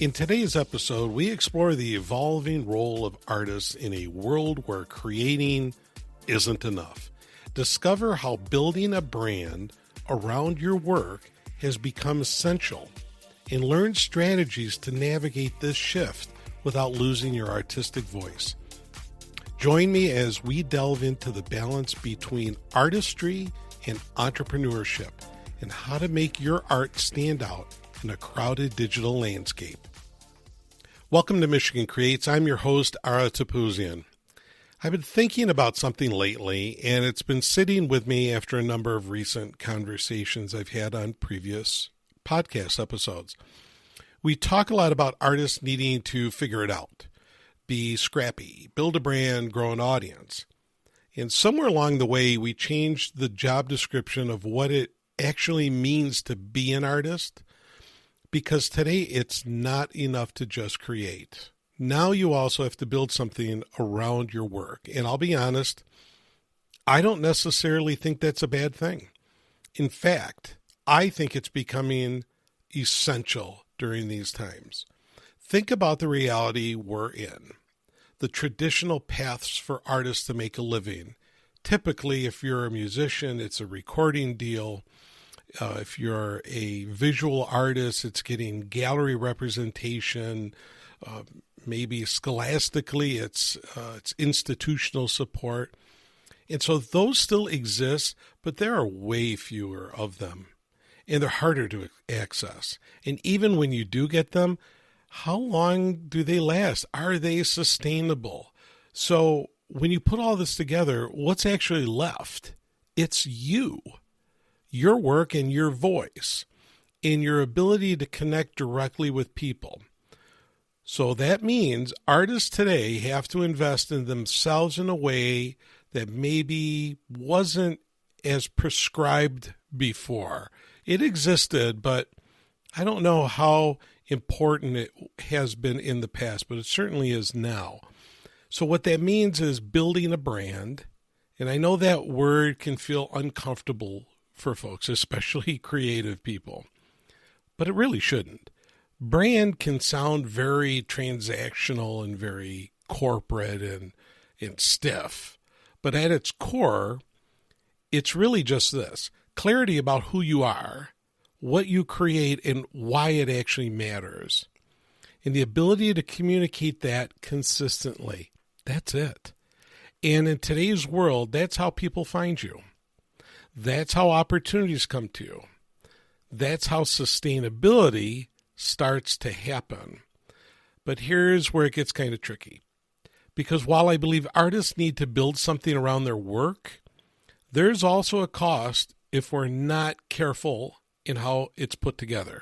In today's episode, we explore the evolving role of artists in a world where creating isn't enough. Discover how building a brand around your work has become essential, and learn strategies to navigate this shift without losing your artistic voice. Join me as we delve into the balance between artistry and entrepreneurship and how to make your art stand out in a crowded digital landscape. Welcome to Michigan Creates. I'm your host, Ara Topouzian. I've been thinking about something lately, and it's been sitting with me after a number of recent conversations I've had on previous podcast episodes. We talk a lot about artists needing to figure it out, be scrappy, build a brand, grow an audience. And somewhere along the way, we changed the job description of what it actually means to be an artist, because today it's not enough to just create. Now you also have to build something around your work. And I'll be honest, I don't necessarily think that's a bad thing. In fact, I think it's becoming essential during these times. Think about the reality we're in. The traditional paths for artists to make a living. Typically, if you're a musician, it's a recording deal. If you're a visual artist, it's getting gallery representation. Maybe scholastically, it's institutional support. And so those still exist, but there are way fewer of them. And they're harder to access. And even when you do get them, how long do they last? Are they sustainable? So when you put all this together, what's actually left? It's you. Your work and your voice, and your ability to connect directly with people. So that means artists today have to invest in themselves in a way that maybe wasn't as prescribed before. It existed, but I don't know how important it has been in the past, but it certainly is now. So what that means is building a brand, and I know that word can feel uncomfortable for folks, especially creative people. But it really shouldn't. Brand can sound very transactional and very corporate and stiff. But at its core, it's really just this: clarity about who you are, what you create, and why it actually matters. And the ability to communicate that consistently. That's it. And in today's world, that's how people find you. That's how opportunities come to you. That's how sustainability starts to happen. But here's where it gets kind of tricky. Because while I believe artists need to build something around their work, there's also a cost if we're not careful in how it's put together.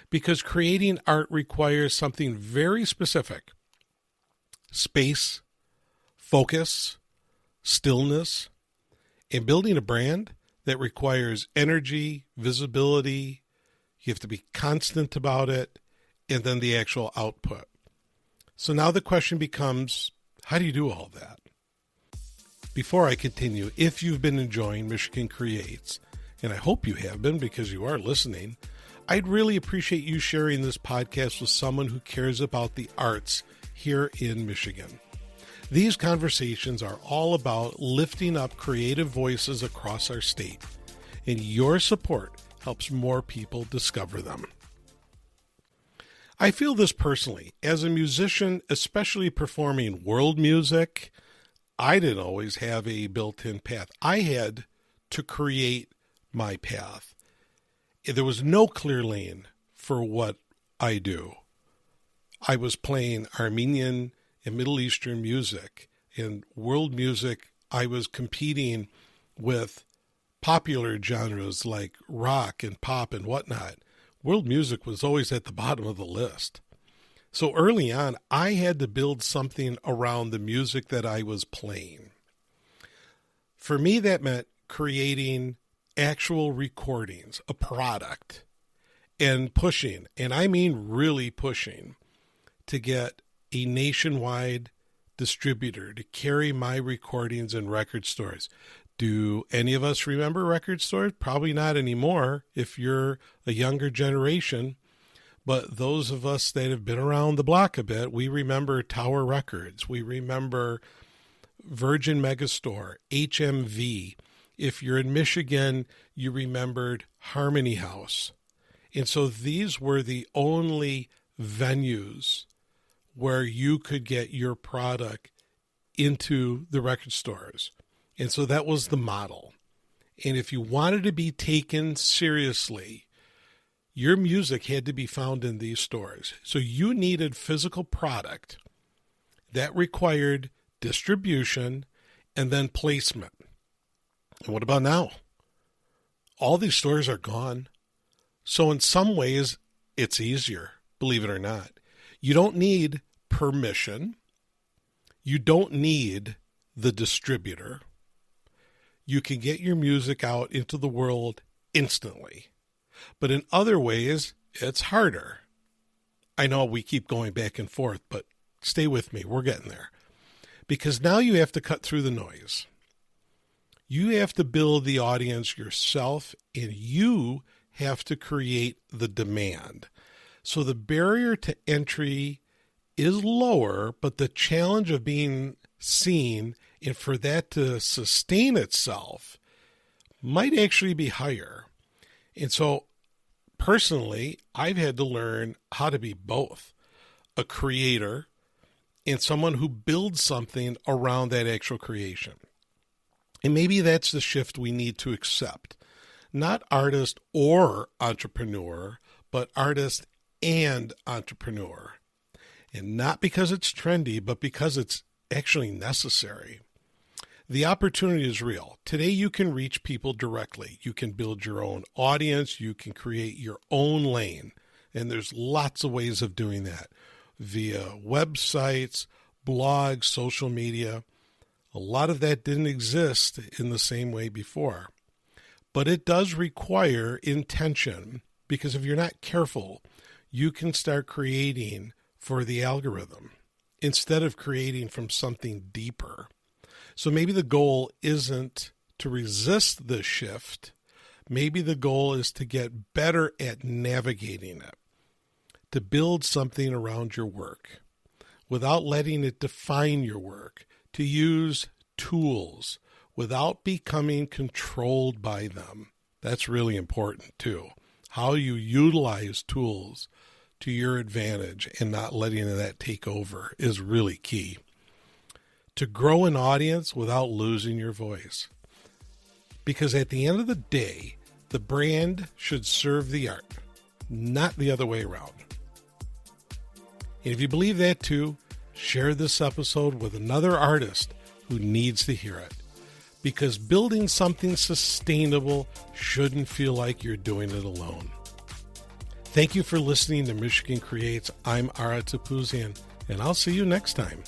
Because creating art requires something very specific: space, focus, stillness, and building a brand that requires energy, visibility. You have to be constant about it, and then the actual output. So now the question becomes, how do you do all that? Before I continue, if you've been enjoying Michigan Creates, and I hope you have been because you are listening, I'd really appreciate you sharing this podcast with someone who cares about the arts here in Michigan. These conversations are all about lifting up creative voices across our state, and your support helps more people discover them. I feel this personally. As a musician, especially performing world music, I didn't always have a built-in path. I had to create my path. There was no clear lane for what I do. I was playing Armenian and Middle Eastern music. In world music, I was competing with popular genres like rock and pop and whatnot. World music was always at the bottom of the list. So early on, I had to build something around the music that I was playing. For me, that meant creating actual recordings, a product, and pushing, and I mean really pushing, to get a nationwide distributor to carry my recordings in record stores. Do any of us remember record stores? Probably not anymore if you're a younger generation. But those of us that have been around the block a bit, we remember Tower Records. We remember Virgin Megastore, HMV. If you're in Michigan, you remembered Harmony House. And so these were the only venues where you could get your product into the record stores. And so that was the model. And if you wanted to be taken seriously, your music had to be found in these stores. So you needed physical product that required distribution and then placement. And what about now? All these stores are gone. So in some ways, it's easier, believe it or not. You don't need permission. You don't need the distributor. You can get your music out into the world instantly. But in other ways, it's harder. I know we keep going back and forth, but stay with me. We're getting there. Because now you have to cut through the noise. You have to build the audience yourself, and you have to create the demand. So the barrier to entry is lower, but the challenge of being seen and for that to sustain itself might actually be higher. And so personally, I've had to learn how to be both a creator and someone who builds something around that actual creation. And maybe that's the shift we need to accept. Not artist or entrepreneur, but artist and entrepreneur. And not because it's trendy, but because it's actually necessary. The opportunity is real. Today you can reach people directly. You can build your own audience. You can create your own lane. And there's lots of ways of doing that via websites, blogs, social media. A lot of that didn't exist in the same way before. But it does require intention, because if you're not careful, you can start creating for the algorithm instead of creating from something deeper. So maybe the goal isn't to resist the shift. Maybe the goal is to get better at navigating it, to build something around your work without letting it define your work, to use tools without becoming controlled by them. That's really important too. How you utilize tools to your advantage and not letting that take over is really key. To grow an audience without losing your voice. Because at the end of the day, the brand should serve the art, not the other way around. And if you believe that too, share this episode with another artist who needs to hear it. Because building something sustainable shouldn't feel like you're doing it alone. Thank you for listening to Michigan Creates. I'm Ara Topouzian, and I'll see you next time.